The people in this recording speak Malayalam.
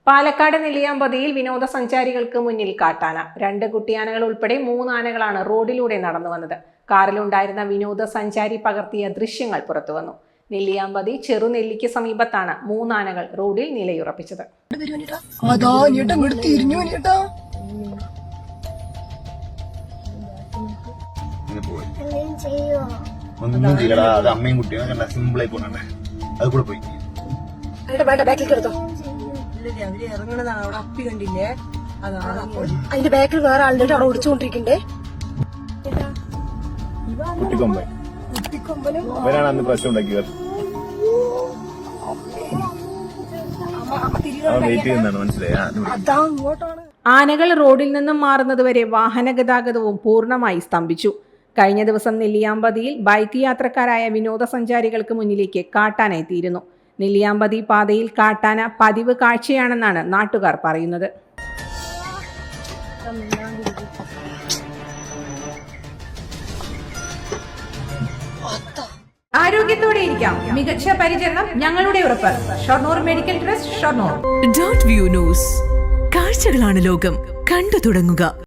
പാലക്കാട് നെല്ലിയാമ്പതിയിൽ വിനോദസഞ്ചാരികൾക്ക് മുന്നിൽ കാട്ടാന. 2 കുട്ടിയാനകൾ ഉൾപ്പെടെ 3 ആനകളാണ് റോഡിലൂടെ നടന്നു വന്നത്. കാറിലുണ്ടായിരുന്ന വിനോദസഞ്ചാരി പകർത്തിയ ദൃശ്യങ്ങൾ പുറത്തുവന്നു. നെല്ലിയാമ്പതി ചെറുനെല്ലിക്ക് സമീപത്താണ് 3 ആനകൾ റോഡിൽ നിലയുറപ്പിച്ചത്. ഒന്നും ചെയ്യടാ, അത് അമ്മയും കുട്ടിയും കണ്ട സിമ്പിളായി പോണേ. അത് കൂടെ പോയി അവര് ഇറങ്ങണതാണ്. അവിടെ അപ്പി കണ്ടില്ലേ, അതാണ്. അതിന്റെ ബാക്കിൽ വേറെ ആളുടെ അവിടെ ഓടിച്ചുകൊണ്ടിരിക്കണ്ടേ. അവരാണ് അന്ന് പ്രശ്നം ഉണ്ടാക്കിയത്. ആനകൾ റോഡിൽ നിന്നും മാറുന്നതുവരെ വാഹന ഗതാഗതവും പൂർണ്ണമായി സ്തംഭിച്ചു. കഴിഞ്ഞ ദിവസം നെല്ലിയാമ്പതിയിൽ ബൈക്ക് യാത്രക്കാരായ വിനോദസഞ്ചാരികൾക്ക് മുന്നിലേക്ക് കാട്ടാന എത്തിയിരുന്നു. നെല്ലിയാമ്പതി പാതയിൽ കാട്ടാന പതിവ് കാഴ്ചയാണെന്നാണ് നാട്ടുകാർ പറയുന്നത്. ആരോഗ്യത്തോടെ ഇരിക്കാം, മികച്ച പരിചരണം ഞങ്ങളുടെ ഉറപ്പ്. Shoranur medical trust, Shoranur. Dot view news. കാഴ്ചകളാണ് ലോകം, കണ്ടു തുടങ്ങുക.